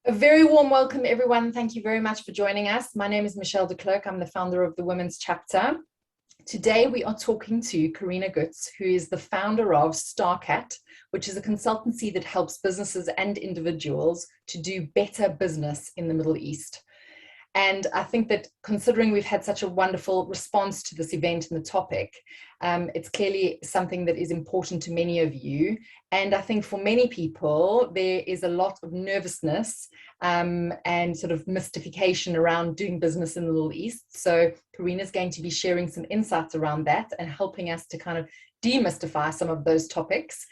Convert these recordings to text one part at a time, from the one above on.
A very warm welcome, everyone. Thank you very much for joining us. My name is Michelle de Klerk. I'm the founder of the Women's Chapter. Today, we are talking to Corina Goetz, who is the founder of StarCat, which is a consultancy that helps businesses and individuals to do better business in the Middle East. And I think that considering we've had such a wonderful response to this event and the topic, it's clearly something that is important to many of you. And I think for many people, there is a lot of nervousness and sort of mystification around doing business in the Middle East. So Corina is going to be sharing some insights around that and helping us to kind of demystify some of those topics,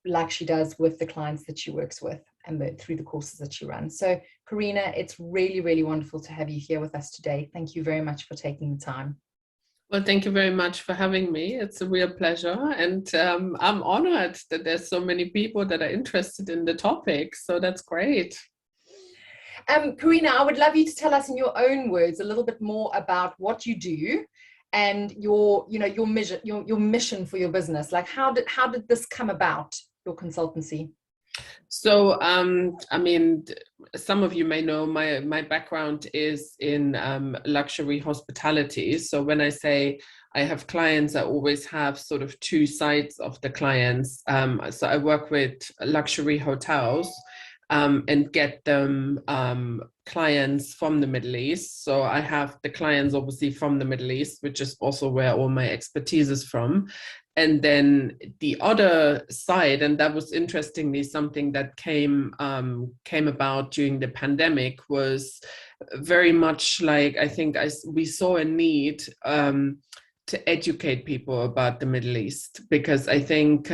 like she does with the clients that she works with and through the courses that she runs. So Corina, it's really, really wonderful to have you here with us today. Thank you very much for taking the time. Well, thank you very much for having me. It's a real pleasure. And I'm honored that there's so many people that are interested in the topic. So that's great. Corina, I would love you to tell us in your own words a little bit more about what you do and your mission for your business. Like how did this come about, your consultancy? So, I mean, some of you may know my background is in luxury hospitality. So when I say I have clients, I always have sort of two sides of the clients. So I work with luxury hotels and get them clients from the Middle East. So I have the clients obviously from the Middle East, which is also where all my expertise is from. And then the other side, and that was interestingly something that came about during the pandemic, was very much like, I think we saw a need to educate people about the Middle East, because I think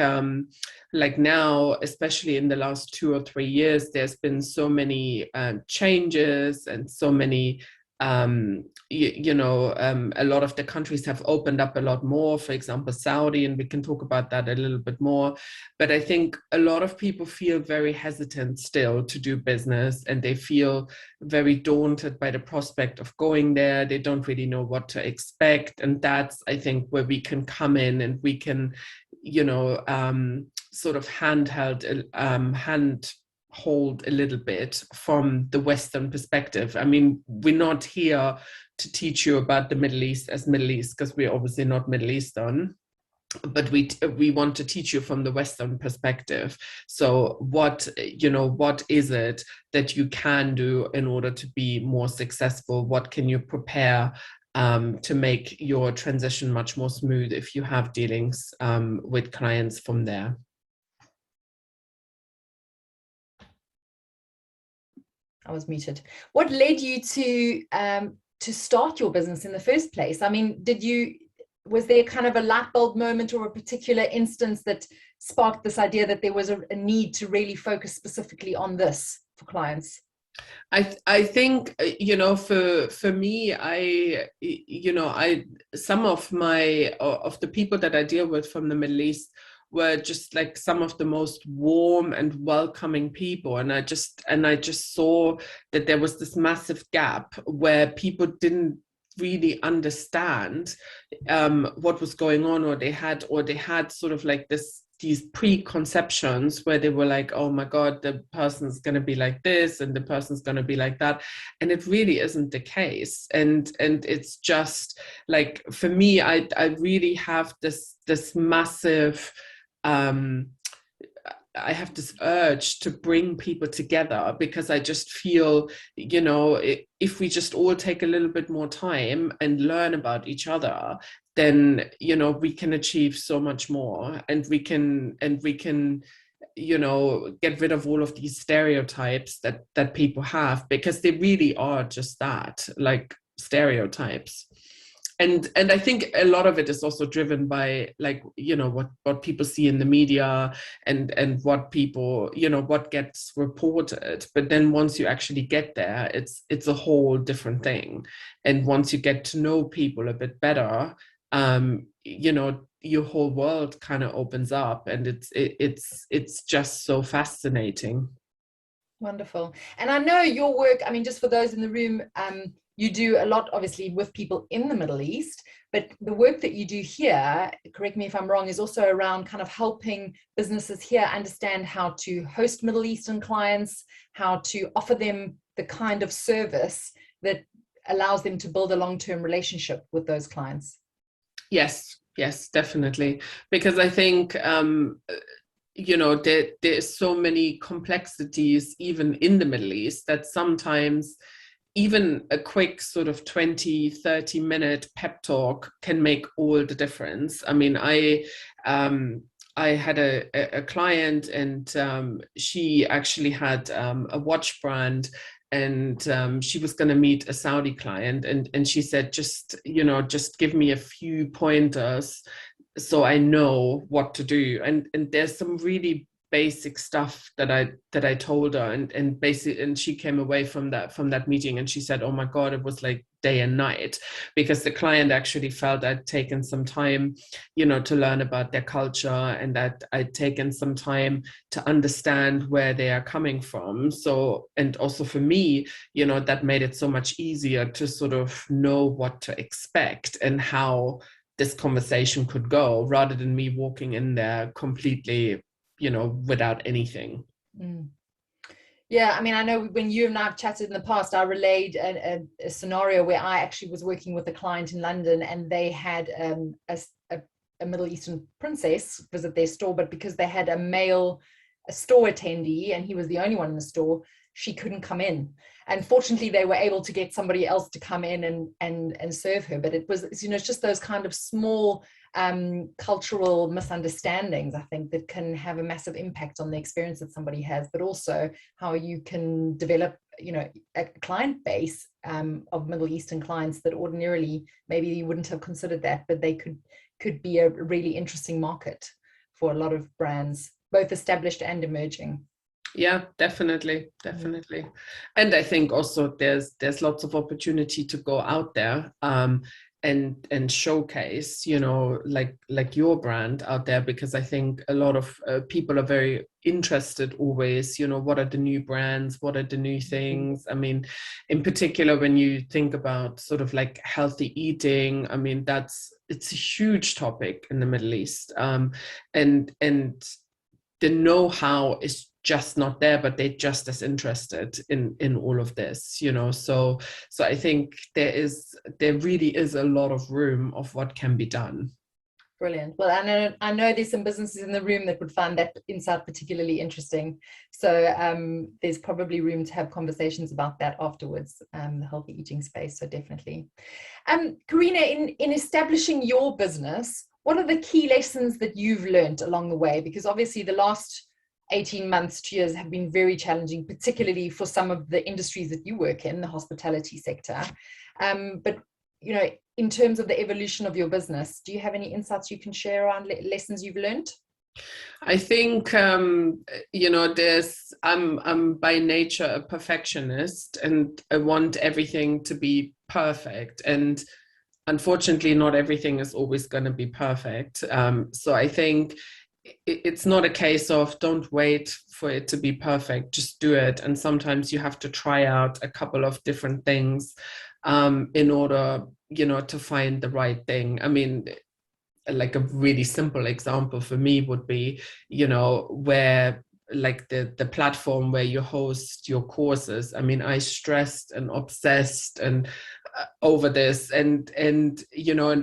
like now, especially in the last 2 or 3 years, there's been so many changes and so many a lot of the countries have opened up a lot more, for example, Saudi, and we can talk about that a little bit more. But I think a lot of people feel very hesitant still to do business, and they feel very daunted by the prospect of going there. They don't really know what to expect. And that's, I think, where we can come in and we can, sort of handhold a little bit from the Western perspective. I mean, we're not here to teach you about the Middle East as Middle East, because we're obviously not Middle Eastern, but we want to teach you from the Western perspective. So what is it that you can do in order to be more successful? What can you prepare to make your transition much more smooth if you have dealings with clients from there? I was muted. What led you to start your business in the first place? I mean, was there kind of a light bulb moment or a particular instance that sparked this idea that there was a need to really focus specifically on this for clients? I think, for me, some of the people that I deal with from the Middle East were just like some of the most warm and welcoming people. And I just saw that there was this massive gap where people didn't really understand what was going on, or they had sort of like these preconceptions where they were like, oh my God, the person's going to be like this and the person's going to be like that. And it really isn't the case. And it's just like, for me, I really have this massive, I have this urge to bring people together, because I just feel, if we just all take a little bit more time and learn about each other, then, we can achieve so much more, and we can, get rid of all of these stereotypes that people have, because they really are just that, like stereotypes. And I think a lot of it is also driven by, like, what people see in the media and what people, what gets reported. But then once you actually get there, it's a whole different thing. And once you get to know people a bit better, your whole world kind of opens up, and it's just so fascinating. Wonderful. And I know your work, I mean, just for those in the room, you do a lot, obviously, with people in the Middle East, but the work that you do here, correct me if I'm wrong, is also around kind of helping businesses here understand how to host Middle Eastern clients, how to offer them the kind of service that allows them to build a long-term relationship with those clients. Yes, definitely. Because I think, there's so many complexities even in the Middle East that sometimes even a quick sort of 20-30 minute pep talk can make all the difference. I mean, I had a client, and she actually had a watch brand, and she was going to meet a Saudi client, and she said, just give me a few pointers so I know what to do. And there's some really basic stuff that I told her, and she came away from that meeting and she said, oh my God, it was like day and night, because the client actually felt I'd taken some time, to learn about their culture, and that I'd taken some time to understand where they are coming from. So, and also for me, that made it so much easier to sort of know what to expect and how this conversation could go, rather than me walking in there completely without anything. Yeah, I mean, I know when you and I have chatted in the past, I relayed a scenario where I actually was working with a client in London, and they had a Middle Eastern princess visit their store, but because they had a store attendee and he was the only one in the store, she couldn't come in. And fortunately, they were able to get somebody else to come in and serve her. But it was, it's just those kind of small cultural misunderstandings, I think, that can have a massive impact on the experience that somebody has, but also how you can develop, a client base of Middle Eastern clients that ordinarily maybe you wouldn't have considered that, but they could be a really interesting market for a lot of brands, both established and emerging. Yeah, definitely. And I think also there's lots of opportunity to go out there and showcase, like your brand out there, because I think a lot of people are very interested always, what are the new brands, what are the new things. I mean, in particular, when you think about sort of like healthy eating, I mean, it's a huge topic in the Middle East. And the know-how is just not there, but they're just as interested in all of this, so I think there really is a lot of room of what can be done. Brilliant. Well, I know there's some businesses in the room that would find that insight particularly interesting. So there's probably room to have conversations about that afterwards, the healthy eating space. So definitely. Corina, in establishing your business, what are the key lessons that you've learned along the way? Because obviously the last 18 months, 2 years have been very challenging, particularly for some of the industries that you work in, the hospitality sector. But, in terms of the evolution of your business, do you have any insights you can share around lessons you've learned? I think, I'm by nature a perfectionist, and I want everything to be perfect. And unfortunately, not everything is always going to be perfect. So I think it's not a case of don't wait for it to be perfect, just do it. And sometimes you have to try out a couple of different things in order, to find the right thing. I mean, like a really simple example for me would be, where like the platform where you host your courses. I mean, I stressed and obsessed and over this, and and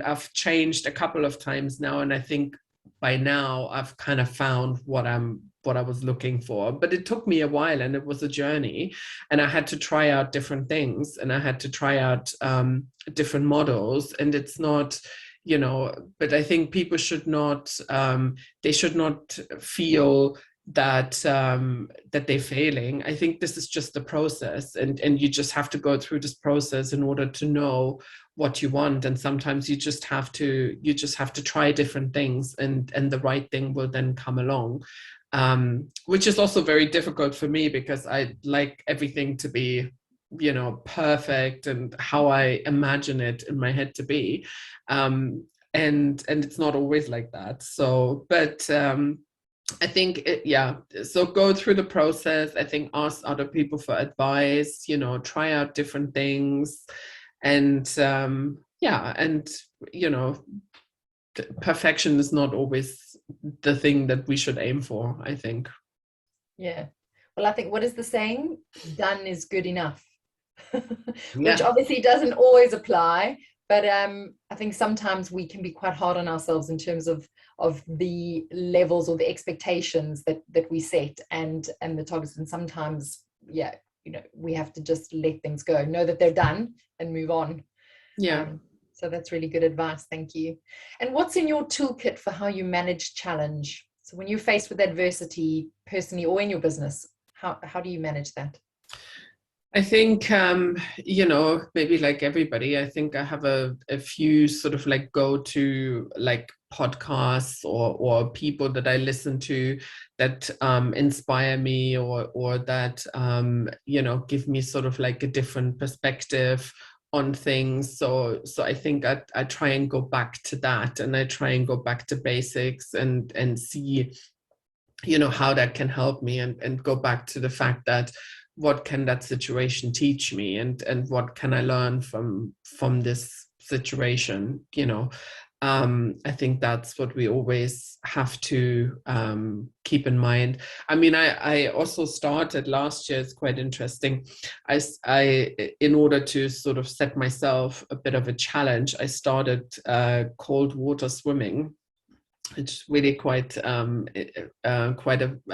I've changed a couple of times now, and I think by now I've kind of found what I was looking for. But it took me a while, and it was a journey, and I had to try out different things, and I had to try out different models. And it's not, but I think people should not they should not feel that that they're failing. I think this is just the process, and you just have to go through this process in order to know what you want. And sometimes you just have to try different things, and the right thing will then come along, which is also very difficult for me, because I like everything to be perfect and how I imagine it in my head to be, and it's not always like that. So but I think so go through the process. I think ask other people for advice, try out different things, And yeah, and perfection is not always the thing that we should aim for, I think. Yeah. Well, I think, what is the saying? Done is good enough. Which Yeah. obviously doesn't always apply, but I think sometimes we can be quite hard on ourselves in terms of the levels or the expectations that we set and the targets. And sometimes, yeah, we have to just let things go, know that they're done, and move on. Yeah. So that's really good advice. Thank you. And what's in your toolkit for how you manage challenge? So when you're faced with adversity, personally or in your business, how do you manage that? I think, maybe like everybody, I think I have a few sort of like go-to like podcasts or people that I listen to that inspire me or that, give me sort of like a different perspective on things. So I think I try and go back to that, and I try and go back to basics and see, how that can help me, and go back to the fact that what can that situation teach me, and what can I learn from this situation. I think that's what we always have to keep in mind. I mean, I also started last year, it's quite interesting. I in order to sort of set myself a bit of a challenge, I started cold water swimming. It's really quite a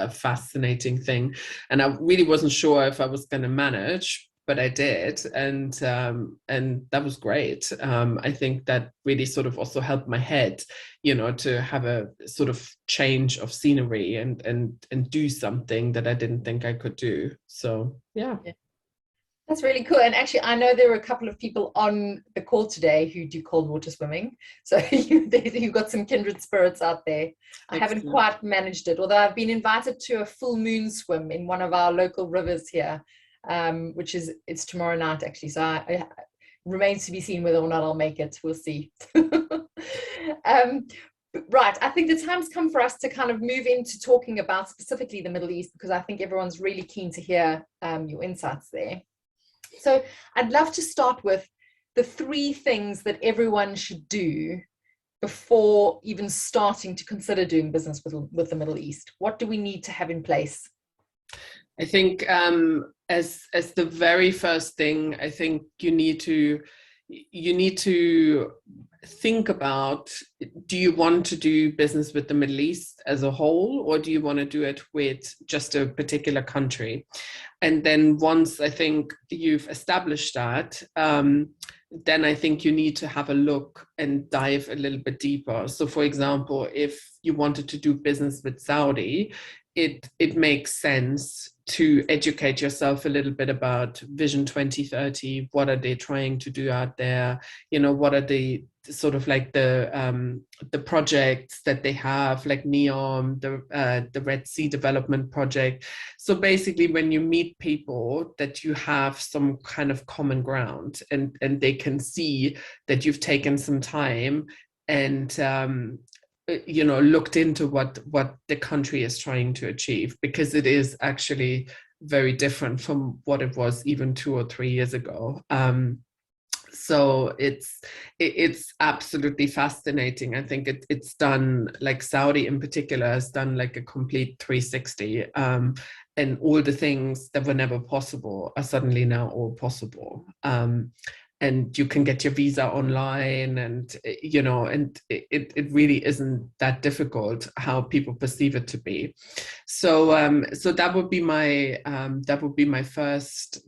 fascinating thing, and I really wasn't sure if I was going to manage, but I did, and that was great. I think that really sort of also helped my head, to have a sort of change of scenery and do something that I didn't think I could do. So yeah. That's really cool. And actually, I know there were a couple of people on the call today who do cold water swimming. So you've got some kindred spirits out there. I haven't quite managed it, although I've been invited to a full moon swim in one of our local rivers here, it's tomorrow night, actually. So it remains to be seen whether or not I'll make it. We'll see. Right. I think the time's come for us to kind of move into talking about specifically the Middle East, because I think everyone's really keen to hear your insights there. So I'd love to start with the 3 things that everyone should do before even starting to consider doing business with the Middle East. What do we need to have in place? I think as the very first thing, I think you need to think about, do you want to do business with the Middle East as a whole, or do you want to do it with just a particular country? And then once I think you've established that, then I think you need to have a look and dive a little bit deeper. So for example, if you wanted to do business with Saudi, it makes sense to educate yourself a little bit about Vision 2030. What are they trying to do out there? What are the sort of like the projects that they have, like NEOM, the Red Sea Development Project. So basically, when you meet people, that you have some kind of common ground, and they can see that you've taken some time and looked into what the country is trying to achieve, because it is actually very different from what it was even 2 or 3 years ago. So it's absolutely fascinating. I think it's done, like Saudi in particular has done like a complete 360, and all the things that were never possible are suddenly now all possible. And you can get your visa online, and and it really isn't that difficult how people perceive it to be. So that would be my first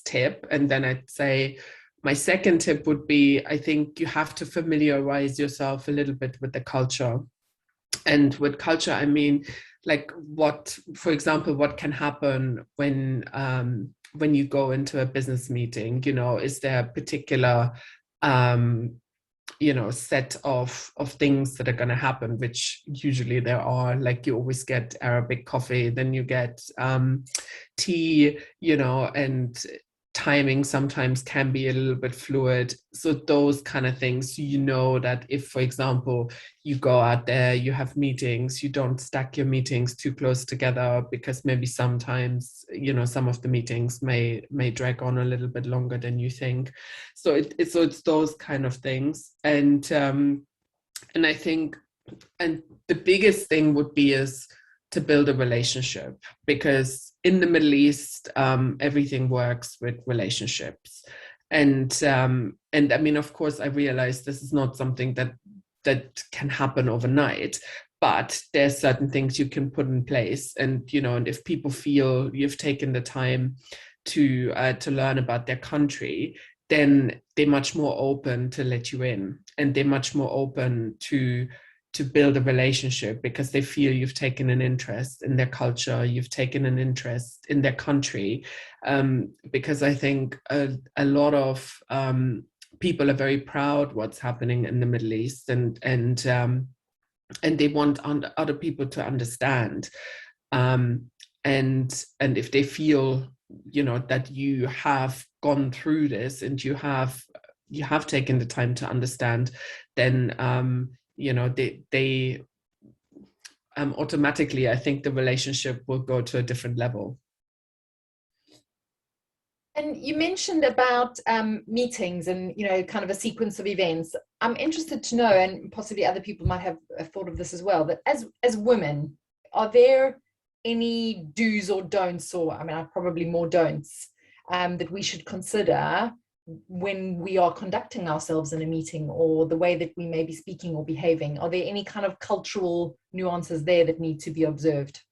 tip. And then I'd say my second tip would be, I think you have to familiarize yourself a little bit with the culture. And with culture, I mean, like for example, what can happen when you go into a business meeting? Is there a particular set of things that are going to happen, which usually there are, like you always get Arabic coffee, then you get tea, and timing sometimes can be a little bit fluid. So those kind of things, that if, for example, you go out there, you have meetings, you don't stack your meetings too close together, because maybe sometimes, some of the meetings may drag on a little bit longer than you think. So it's those kind of things. And I think, and the biggest thing would be is to build a relationship, because in the Middle East, everything works with relationships. And I mean, of course, I realize this is not something that can happen overnight, but there's certain things you can put in place. And, and if people feel you've taken the time to learn about their country, then they're much more open to let you in, and they're much more open to build a relationship, because they feel you've taken an interest in their culture, you've taken an interest in their country. Because I think a lot of people are very proud what's happening in the Middle East, and they want other people to understand. And if they feel, that you have gone through this and you have taken the time to understand, then they automatically, I think the relationship will go to a different level. And you mentioned about meetings and, kind of a sequence of events. I'm interested to know, and possibly other people might have thought of this as well, that as women, are there any do's or don'ts, or I mean, probably more don'ts, that we should consider when we are conducting ourselves in a meeting, or the way that we may be speaking or behaving? Are there any kind of cultural nuances there that need to be observed?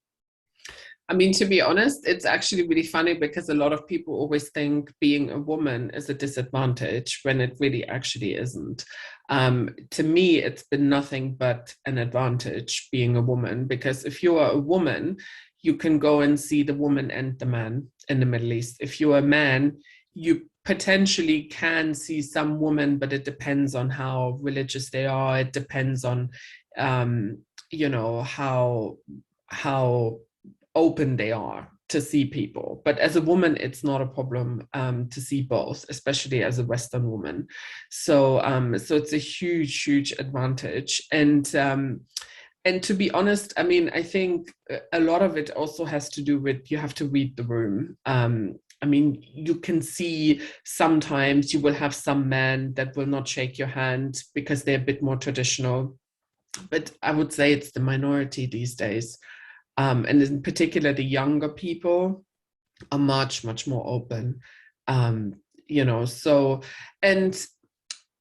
I mean, to be honest, it's actually really funny, because a lot of people always think being a woman is a disadvantage, when it really actually isn't. To me, it's been nothing but an advantage being a woman, because if you are a woman, you can go and see the woman and the man in the Middle East. If you're a man, you potentially can see some women, but it depends on how religious they are. It depends on, how open they are to see people. But as a woman, it's not a problem to see both, especially as a Western woman. So it's a huge, huge advantage. And to be honest, I mean, I think a lot of it also has to do with, you have to read the room. I mean, you can see sometimes you will have some men that will not shake your hand because they're a bit more traditional. But I would say it's the minority these days. And in particular, the younger people are much, much more open. So, and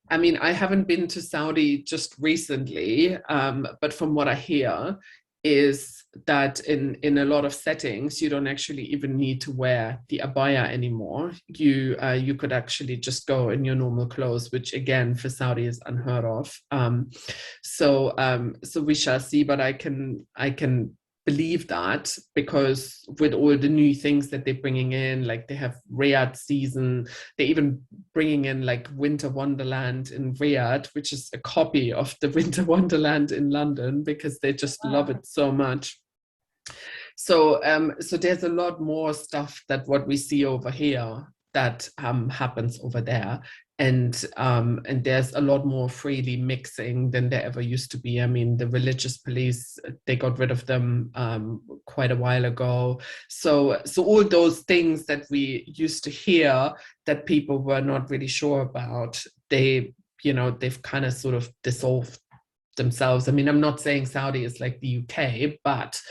I mean, I haven't been to Saudi just recently, but from what I hear is that in a lot of settings, you don't actually even need to wear the abaya anymore. You could actually just go in your normal clothes, which again for Saudi is unheard of. So we shall see, but I can believe that, because with all the new things that they're bringing in, like they have Riyadh season, they're even bringing in like Winter Wonderland in Riyadh, which is a copy of the Winter Wonderland in London, because they just love it so much. So there's a lot more stuff that what we see over here that happens over there. And there's a lot more freely mixing than there ever used to be. I mean, the religious police, they got rid of them quite a while ago. So all those things that we used to hear that people were not really sure about, they've kind of sort of dissolved themselves. I mean, I'm not saying Saudi is like the UK, but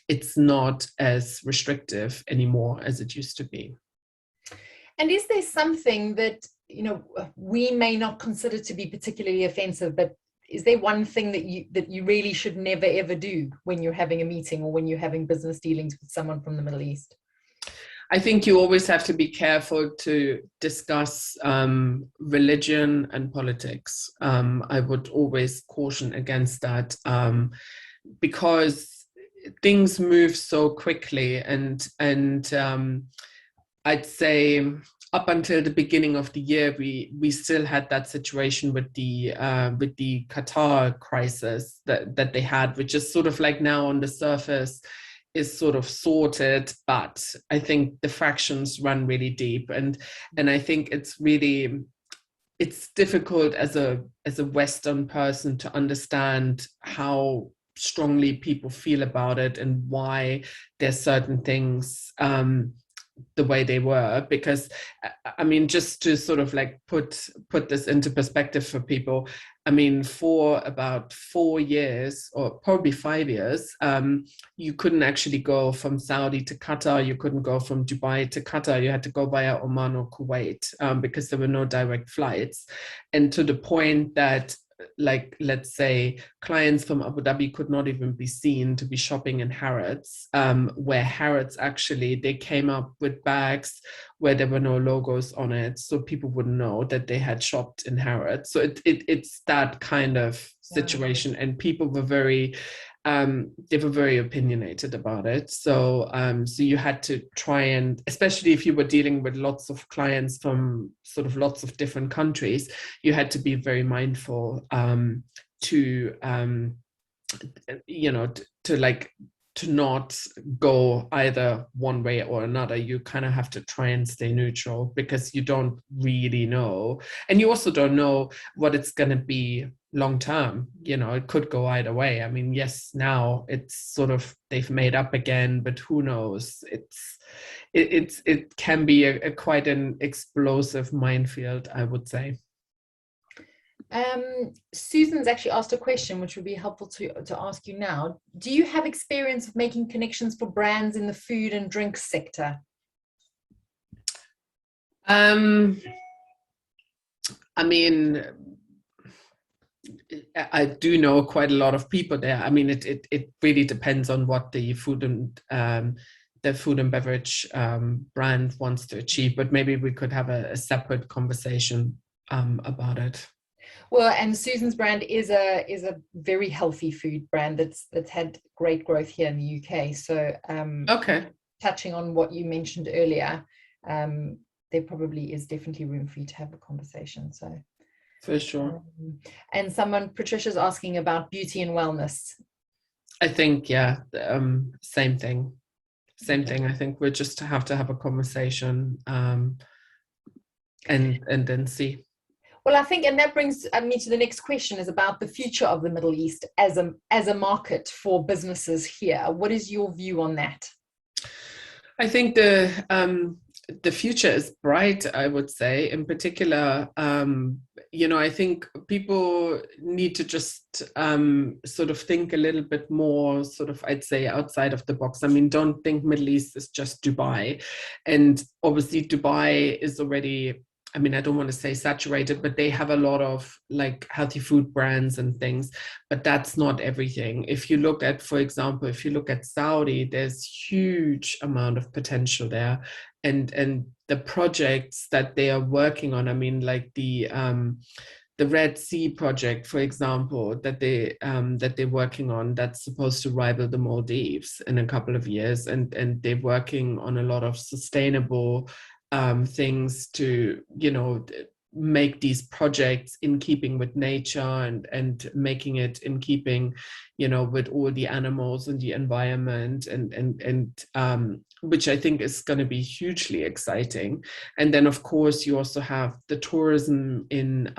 it's not as restrictive anymore as it used to be. And is there something that, we may not consider to be particularly offensive, but is there one thing that you really should never, ever do when you're having a meeting or when you're having business dealings with someone from the Middle East? I think you always have to be careful to discuss religion and politics. I would always caution against that, because things move so quickly, and I'd say up until the beginning of the year, we still had that situation with the Qatar crisis that they had, which is sort of like now on the surface, is sort of sorted, but I think the fractions run really deep, and I think it's difficult as a Western person to understand how strongly people feel about it and why there's certain things the way they were. Because I mean, just to sort of like put this into perspective for people, I mean, for about 4 years or probably 5 years, you couldn't actually go from Saudi to Qatar. You couldn't go from Dubai to Qatar. You had to go via Oman or Kuwait, because there were no direct flights. And to the point that, like, let's say clients from Abu Dhabi could not even be seen to be shopping in Harrods, where Harrods actually, they came up with bags where there were no logos on it, so people wouldn't know that they had shopped in Harrods. So it's that kind of situation, and people were very they were very opinionated about it. So so you had to try, and especially if you were dealing with lots of clients from sort of lots of different countries, you had to be very mindful to you know, to not go either one way or another. You kind of have to try and stay neutral, because you don't really know, and you also don't know what it's going to be long term. You know, it could go either way. I mean, yes, now it's sort of, they've made up again, but who knows? It can be a quite an explosive minefield, I would say. Susan's actually asked a question which would be helpful to ask you now. Do you have experience of making connections for brands in the food and drink sector? I mean, I do know quite a lot of people there. I mean, it really depends on what the food and beverage brand wants to achieve, but maybe we could have a separate conversation about it. Well, and Susan's brand is a very healthy food brand that's had great growth here in the UK. So okay, touching on what you mentioned earlier, there probably is definitely room for you to have a conversation. So for sure. And Patricia's asking about beauty and wellness. I think, yeah, same thing. I think we just have to have a conversation and then see. Well, I think, and that brings me to the next question, is about the future of the Middle East as a market for businesses here. What is your view on that? I think the future is bright, I would say. In particular, you know, I think people need to just sort of think a little bit more, sort of, I'd say, outside of the box. I mean, don't think Middle East is just Dubai. And obviously Dubai is already, I mean, I don't want to say saturated, but they have a lot of like healthy food brands and things, but that's not everything. If you look at, for example, if you look at Saudi, there's huge amount of potential there. And the projects that they are working on, I mean, like the Red Sea project, for example, that they're working on, that's supposed to rival the Maldives in a couple of years, and they're working on a lot of sustainable things to, you know, make these projects in keeping with nature and making it in keeping, you know, with all the animals and the environment, and which I think is going to be hugely exciting. And then of course you also have the tourism in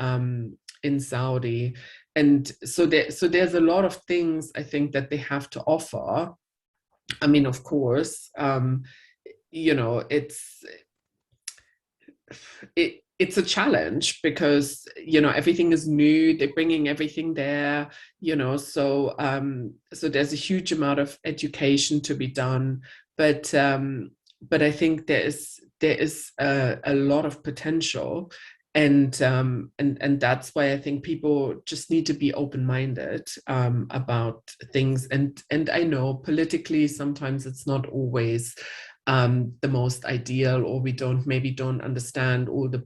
Saudi, and so there's a lot of things I think that they have to offer. I mean, of course, you know, it's a challenge because, you know, everything is new, they're bringing everything there, you know, so so there's a huge amount of education to be done, but I think there is a lot of potential, and that's why I think people just need to be open-minded about things, and I know politically sometimes it's not always the most ideal, or we don't understand all the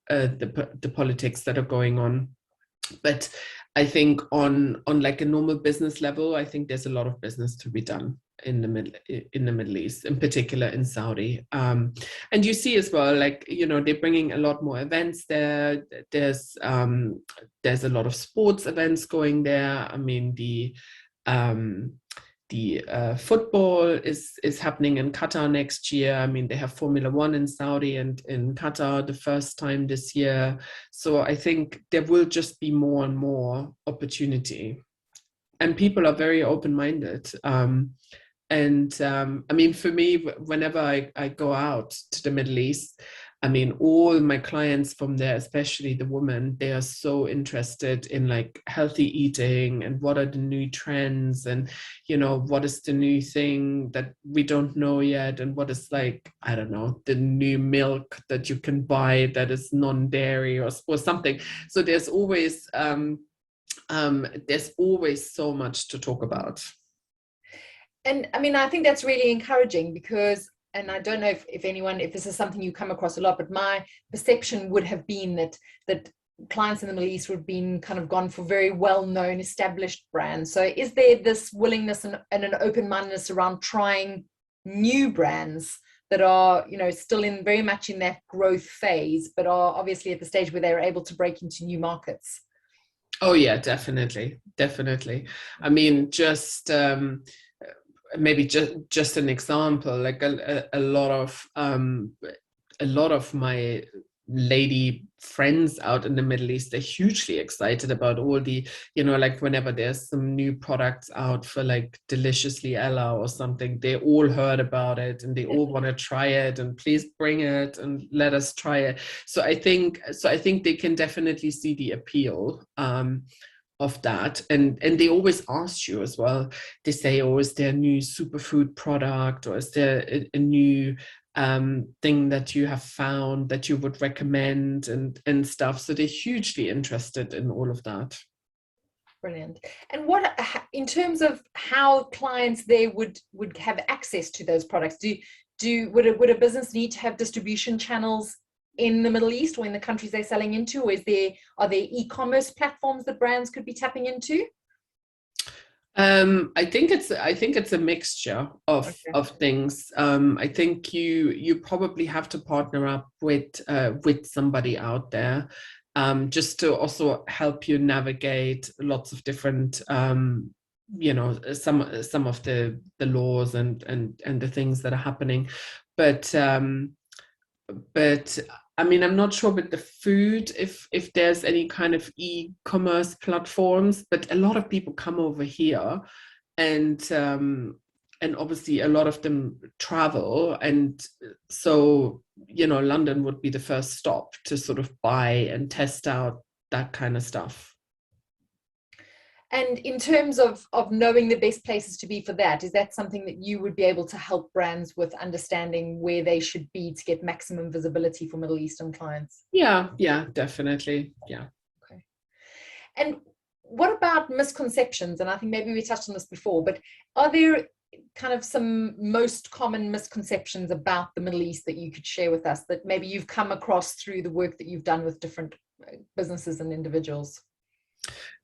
the politics that are going on. But I think on like a normal business level, I think there's a lot of business to be done in the Middle East, in particular in Saudi. And you see as well, like, you know, they're bringing a lot more events there. There's a lot of sports events going there. I mean, football is happening in Qatar next year. I mean, they have Formula One in Saudi and in Qatar the first time this year. So I think there will just be more and more opportunity, and people are very open-minded. I mean, for me, whenever I go out to the Middle East, I mean, all my clients from there, especially the women, they are so interested in like healthy eating and what are the new trends and, you know, what is the new thing that we don't know yet, and what is like, I don't know, the new milk that you can buy that is non-dairy or something. So there's always so much to talk about. And I mean, I think that's really encouraging because, and I don't know if this is something you come across a lot, but my perception would have been that clients in the Middle East would have been kind of gone for very well-known, established brands. So is there this willingness and an open-mindedness around trying new brands that are, you know, still very much in that growth phase, but are obviously at the stage where they're able to break into new markets? Oh yeah, definitely. I mean, just maybe just an example, like a lot of my lady friends out in the Middle East, they're hugely excited about all the, you know, like whenever there's some new products out for like Deliciously Ella or something, they all heard about it and they all want to try it, and please bring it and let us try it. So I think they can definitely see the appeal of that, and they always ask you as well. They say, oh, is there a new superfood product, or is there a new thing that you have found that you would recommend, and stuff. So they're hugely interested in all of that. Brilliant. And what, in terms of how clients there would have access to those products, would a business need to have distribution channels in the Middle East or in the countries they're selling into, or are there e-commerce platforms that brands could be tapping into? I think it's a mixture of things. I think you probably have to partner up with somebody out there, just to also help you navigate lots of different you know, some of the laws and the things that are happening, but I mean, I'm not sure with the food if there's any kind of e-commerce platforms, but a lot of people come over here, and obviously a lot of them travel, and so, you know, London would be the first stop to sort of buy and test out that kind of stuff. And in terms of knowing the best places to be for that, is that something that you would be able to help brands with, understanding where they should be to get maximum visibility for Middle Eastern clients? Yeah, definitely. Yeah. Okay. And what about misconceptions? And I think maybe we touched on this before, but are there kind of some most common misconceptions about the Middle East that you could share with us that maybe you've come across through the work that you've done with different businesses and individuals?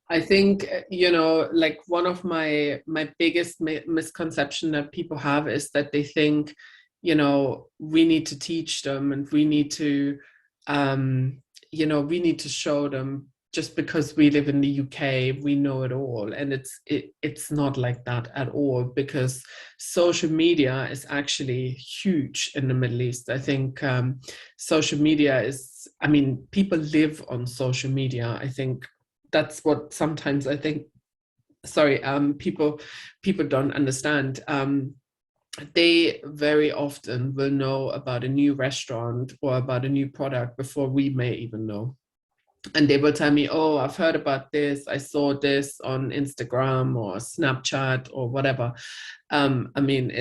I think, you know, like one of my biggest misconception that people have is that they think, you know, we need to teach them, and we need to, you know, we need to show them, just because we live in the UK, we know it all. And it's not like that at all, because social media is actually huge in the Middle East. I think social media is, I mean, people live on social media. I think that's what sometimes I think, people don't understand. They very often will know about a new restaurant or about a new product before we may even know. And they will tell me, oh, I've heard about this, I saw this on Instagram or Snapchat or whatever. I mean,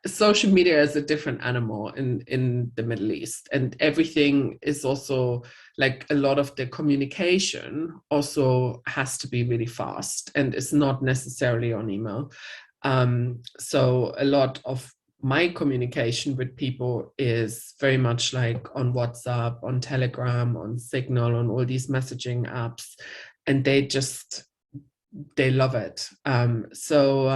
social media is a different animal in the Middle East, and everything is also, like, a lot of the communication also has to be really fast, and it's not necessarily on email. So a lot of my communication with people is very much like on WhatsApp, on Telegram, on Signal, on all these messaging apps, and they love it. So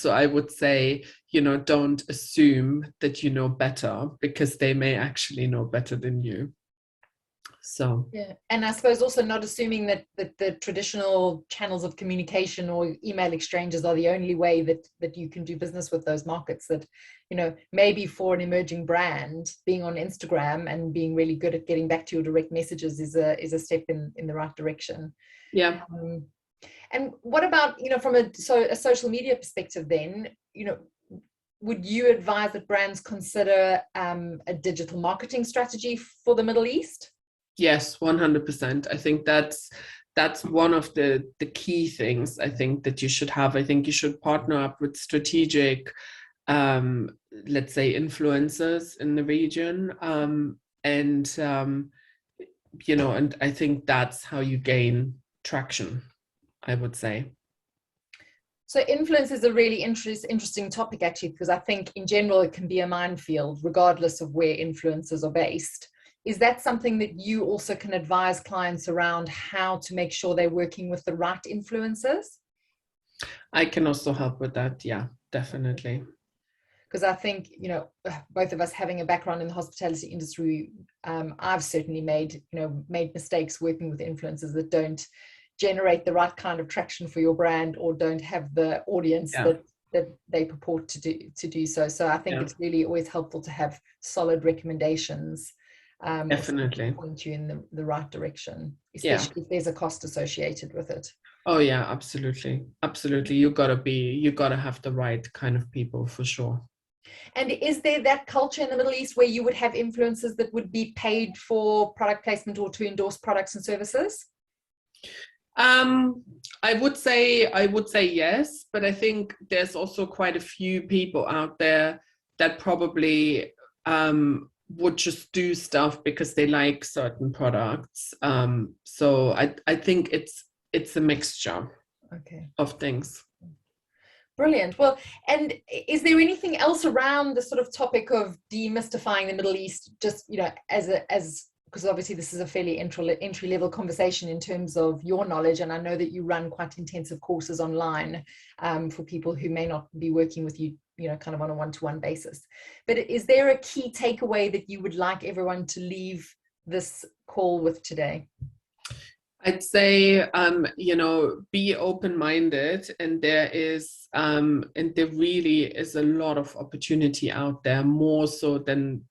I would say, you know, don't assume that you know better, because they may actually know better than you. So yeah, and I suppose also not assuming that the traditional channels of communication or email exchanges are the only way that you can do business with those markets. That, you know, maybe for an emerging brand, being on Instagram and being really good at getting back to your direct messages is a step in the right direction. yeah. And what about, you know, from a social media perspective then, you know, would you advise that brands consider a digital marketing strategy for the Middle East? Yes, 100%. I think that's one of the key things I think that you should have. I think you should partner up with strategic, let's say, influencers in the region, and you know, and I think that's how you gain traction, I would say. So influence is a really interesting topic, actually, because I think in general it can be a minefield regardless of where influencers are based. Is that something that you also can advise clients around, how to make sure they're working with the right influencers? I can also help with that. Yeah, definitely. Because I think, you know, both of us having a background in the hospitality industry, I've certainly made mistakes working with influencers that don't generate the right kind of traction for your brand or don't have the audience Yeah. that they purport to do so. So I think it's really always helpful to have solid recommendations. Definitely point you in the right direction, especially if there's a cost associated with it. Oh yeah, absolutely. You gotta have the right kind of people for sure. And is there that culture in the Middle East where you would have influencers that would be paid for product placement or to endorse products and services? I would say yes, but I think there's also quite a few people out there that probably would just do stuff because they like certain products. So I think it's a mixture of things. Brilliant. Well, and is there anything else around the sort of topic of demystifying the Middle East, just, you know, as because obviously this is a fairly entry level conversation in terms of your knowledge, and I know that you run quite intensive courses online for people who may not be working with you, you know, kind of on a one-to-one basis. But is there a key takeaway that you would like everyone to leave this call with today? I'd say, you know, be open-minded, and there really is a lot of opportunity out there, more so than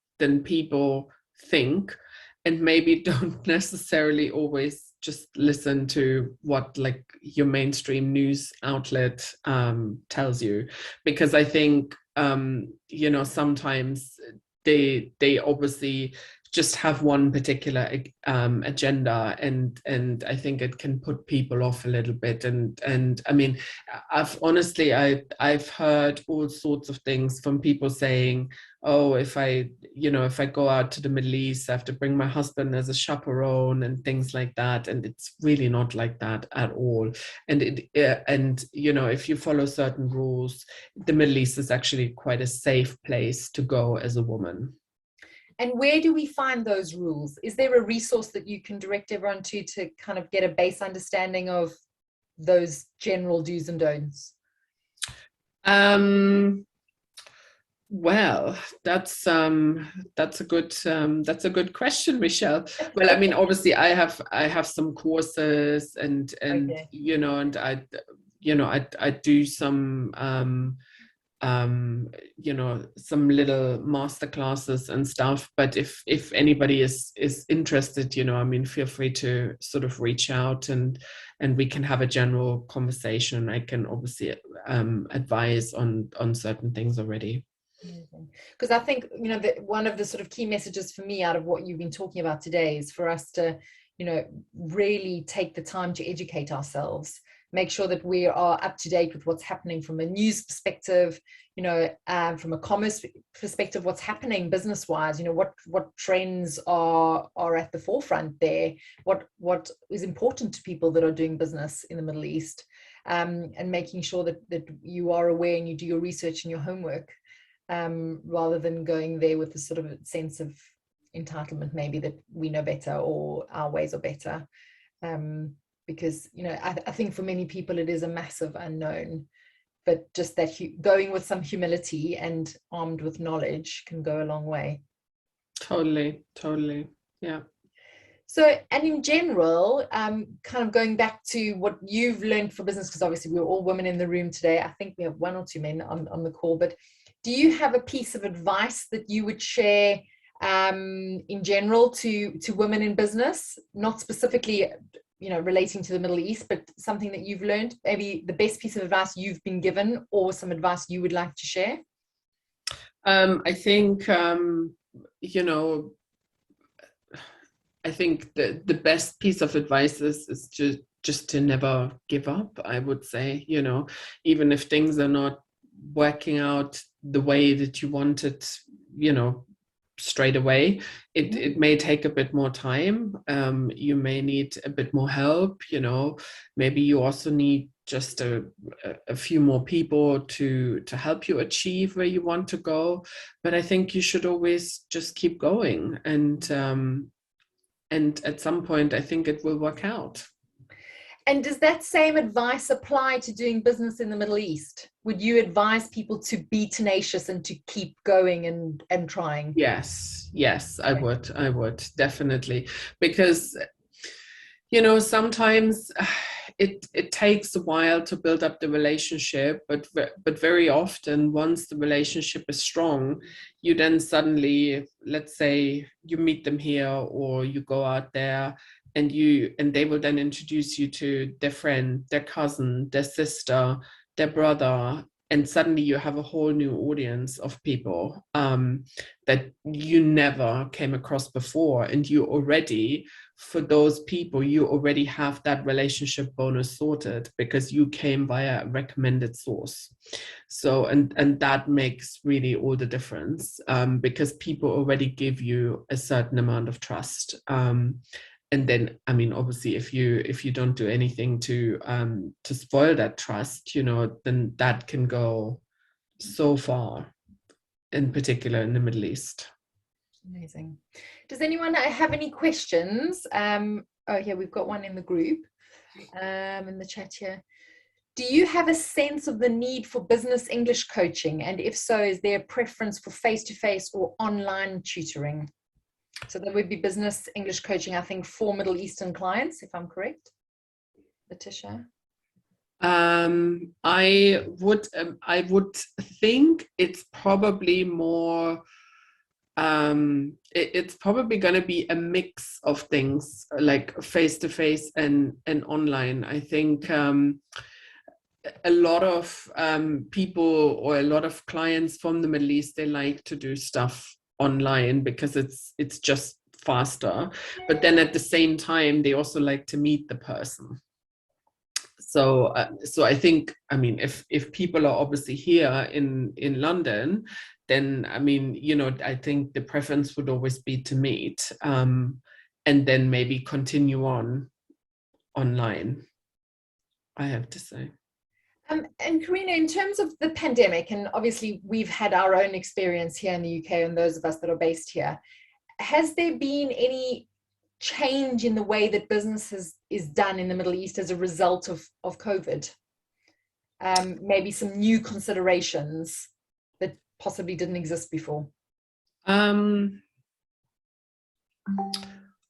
people think, and maybe don't necessarily always just listen to what like your mainstream news outlet tells you, because I think you know, sometimes they obviously just have one particular agenda, and I think it can put people off a little bit. And I mean, I've heard all sorts of things from people saying, oh, if I go out to the Middle East, I have to bring my husband as a chaperone and things like that. And it's really not like that at all. And and you know, if you follow certain rules, the Middle East is actually quite a safe place to go as a woman. And where do we find those rules? Is there a resource that you can direct everyone to kind of get a base understanding of those general do's and don'ts? Well, that's a good question, Michelle. Well, I mean, obviously I have some courses, and Okay. you know, and I do some you know, some little master classes and stuff. But if anybody is interested, you know, I mean, feel free to sort of reach out, and we can have a general conversation. I can obviously advise on certain things already. Because I think, you know, that one of the sort of key messages for me out of what you've been talking about today is for us to, you know, really take the time to educate ourselves, make sure that we are up to date with what's happening from a news perspective, you know, from a commerce perspective, what's happening business wise, you know, what trends are at the forefront there, what is important to people that are doing business in the Middle East, and making sure that you are aware and you do your research and your homework, rather than going there with a sort of a sense of entitlement, maybe that we know better or our ways are better. Because, you know, I think for many people it is a massive unknown, but just that going with some humility and armed with knowledge can go a long way. Totally. Yeah. So, and in general, kind of going back to what you've learned for business, because obviously we're all women in the room today. I think we have one or two men on the call, but do you have a piece of advice that you would share in general to women in business, not specifically, relating to the Middle East, but something that you've learned, maybe the best piece of advice you've been given or some advice you would like to share? I think, I think the best piece of advice is just to never give up, I would say, even if things are not working out the way that you want it, straight away. It may take a bit more time. You may need a bit more help, maybe you also need just a few more people to help you achieve where you want to go. But I think you should always just keep going. And at some point, I think it will work out. And does that same advice apply to doing business in the Middle East? Would you advise people to be tenacious and to keep going and trying? Yes, I would definitely. Because, sometimes it takes a while to build up the relationship, but very often once the relationship is strong, you then suddenly, let's say you meet them here or you go out there, and they will then introduce you to their friend, their cousin, their sister, their brother, and suddenly you have a whole new audience of people that you never came across before. And for those people, you already have that relationship bonus sorted because you came via a recommended source. So, and that makes really all the difference because people already give you a certain amount of trust. And then, I mean, obviously, if you don't do anything to spoil that trust, then that can go so far, in particular in the Middle East. Amazing. Does anyone have any questions? Here we've got one in the group, in the chat here. Do you have a sense of the need for business English coaching? And if so, is there a preference for face-to-face or online tutoring? So that would be business English coaching, I think, for Middle Eastern clients, if I'm correct. Letitia? I would think it's probably more, it's probably going to be a mix of things like face-to-face and online. I think a lot of people or a lot of clients from the Middle East, they like to do stuff online because it's just faster, but then at the same time they also like to meet the person. So I think, I mean, if people are obviously here in London, then I mean, I think the preference would always be to meet and then maybe continue on online, I have to say. And Corina, in terms of the pandemic, and obviously we've had our own experience here in the UK and those of us that are based here, has there been any change in the way that business is done in the Middle East as a result of COVID? Maybe some new considerations that possibly didn't exist before? I'm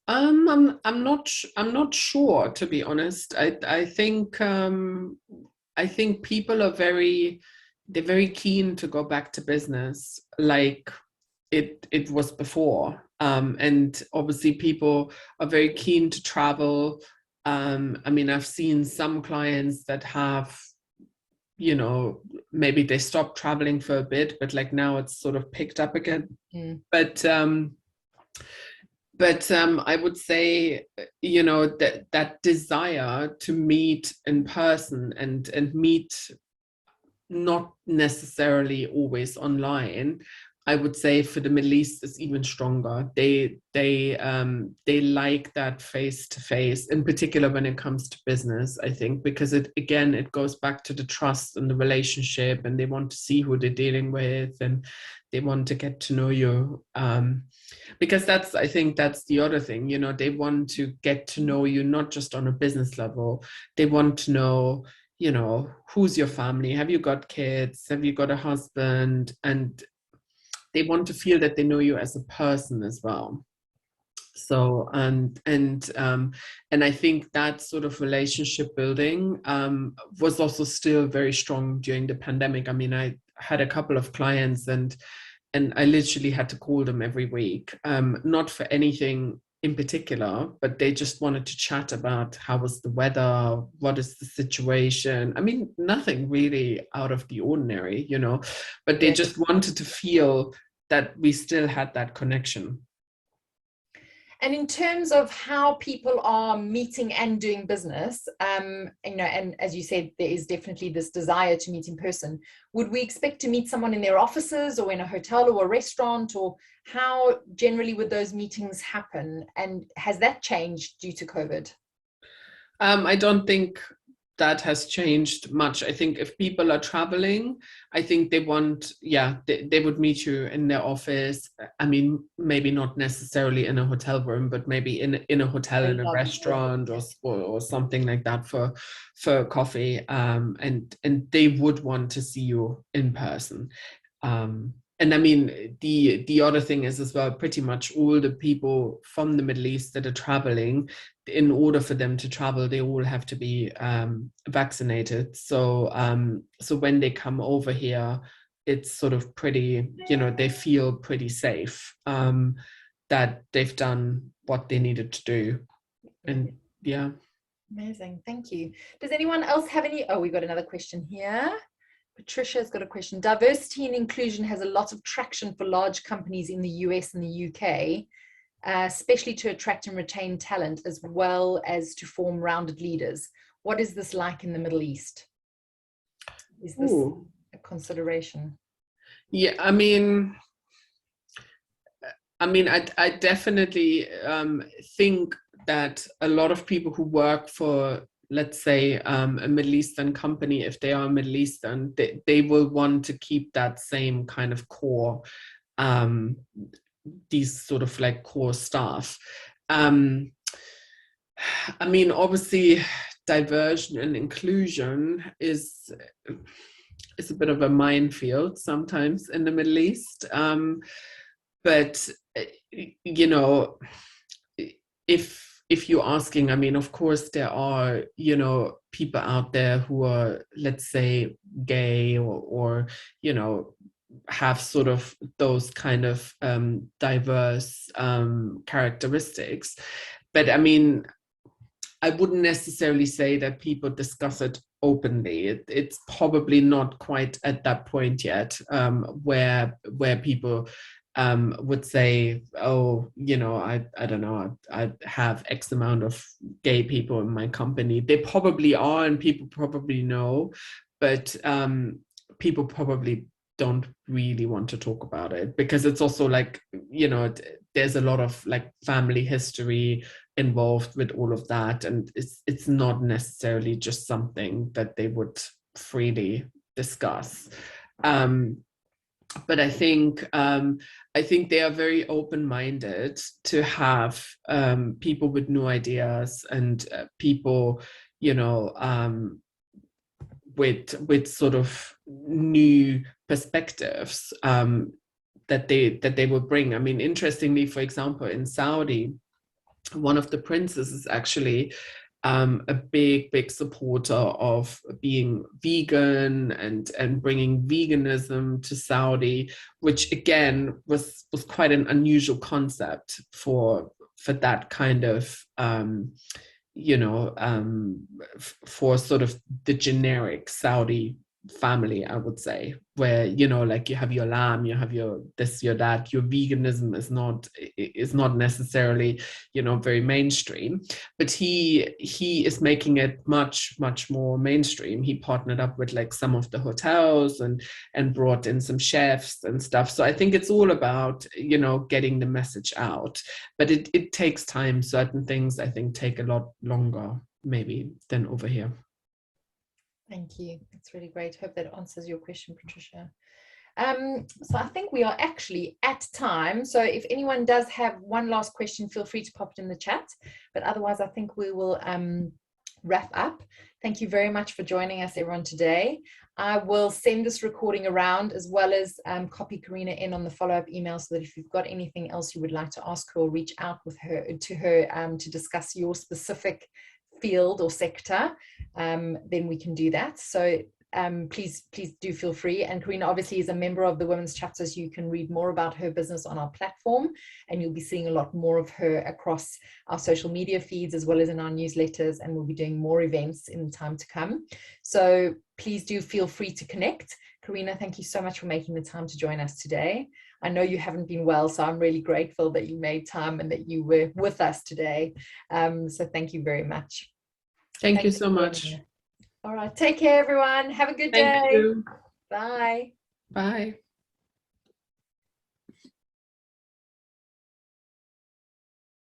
not sure, to be honest. I think people are they're very keen to go back to business like it was before. And obviously people are very keen to travel. I mean, I've seen some clients that have, maybe they stopped traveling for a bit, but like now it's sort of picked up again. But I would say, that desire to meet in person and meet not necessarily always online, I would say for the Middle East is even stronger. They like that face to face, in particular when it comes to business, I think, because it goes back to the trust and the relationship, and they want to see who they're dealing with and they want to get to know you. Because I think that's the other thing, they want to get to know you, not just on a business level. They want to know, who's your family? Have you got kids? Have you got a husband? And they want to feel that they know you as a person as well. So and I think that sort of relationship building was also still very strong during the pandemic. I mean, I had a couple of clients, and I literally had to call them every week, not for anything in particular, but they just wanted to chat about how was the weather, what is the situation. I mean, nothing really out of the ordinary, you know, but they Yeah. just wanted to feel that we still had that connection. And in terms of how people are meeting and doing business, you know, and as you said, there is definitely this desire to meet in person. Would we expect to meet someone in their offices or in a hotel or a restaurant, or how generally would those meetings happen? And has that changed due to COVID? I don't think that has changed much. I think if people are traveling, I think they want, yeah, they would meet you in their office. I mean, maybe not necessarily in a hotel room, but maybe in a hotel, in a restaurant, or something like that for coffee. And they would want to see you in person. And I mean, the other thing is as well, pretty much all the people from the Middle East that are traveling, in order for them to travel, they all have to be vaccinated. So when they come over here, it's sort of pretty, you know, they feel pretty safe, that they've done what they needed to do. And yeah. Amazing. Thank you. Does anyone else have any? Oh, we got another question here. Patricia's got a question. Diversity and inclusion has a lot of traction for large companies in the US and the UK, especially to attract and retain talent, as well as to form rounded leaders. What is this like in the Middle East? Is this a consideration? Yeah, I mean, I definitely think that a lot of people who work for, let's say, a Middle Eastern company, if they are Middle Eastern, they will want to keep that same kind of core, these sort of like core staff. I mean, obviously, diversion and inclusion is a bit of a minefield sometimes in the Middle East. But you know, if you're asking, I mean, of course there are, you know, people out there who are, let's say, gay, or you know, have sort of those kind of diverse characteristics. But I mean, I wouldn't necessarily say that people discuss it openly. It's probably not quite at that point yet, where people would say, oh, you know, I don't know, I have X amount of gay people in my company. They probably are, and people probably know, but people probably don't really want to talk about it, because it's also like, you know, there's a lot of like family history involved with all of that, and it's not necessarily just something that they would freely discuss. But I think they are very open-minded to have people with new ideas, and people, you know, with sort of new perspectives that they will bring. I mean, interestingly, for example, in Saudi, one of the princes is actually a big supporter of being vegan and bringing veganism to Saudi, which again was quite an unusual concept for that kind of you know, for sort of the generic Saudi family, I would say, where, you know, like you have your lamb, you have your this, your that. Your veganism is not necessarily, you know, very mainstream, but he is making it much more mainstream. He partnered up with like some of the hotels and brought in some chefs and stuff. So I think it's all about, you know, getting the message out, but it takes time. Certain things I think take a lot longer maybe than over here. Thank you. That's really great. Hope that answers your question, Patricia. So I think we are actually at time. So if anyone does have one last question, feel free to pop it in the chat. But otherwise, I think we will wrap up. Thank you very much for joining us, everyone, today. I will send this recording around, as well as copy Corina in on the follow-up email, so that if you've got anything else you would like to ask her or reach out with her to discuss your specific field or sector, then we can do that. So please do feel free. And Corina obviously is a member of the Women's Chapter, so you can read more about her business on our platform, and you'll be seeing a lot more of her across our social media feeds as well as in our newsletters, and we'll be doing more events in the time to come. So please do feel free to connect. Corina, thank you so much for making the time to join us today. I know you haven't been well, so I'm really grateful that you made time and that you were with us today. So thank you very much. Thank you so much. All right, take care, everyone. Have a good day. Thank you. Bye. Bye.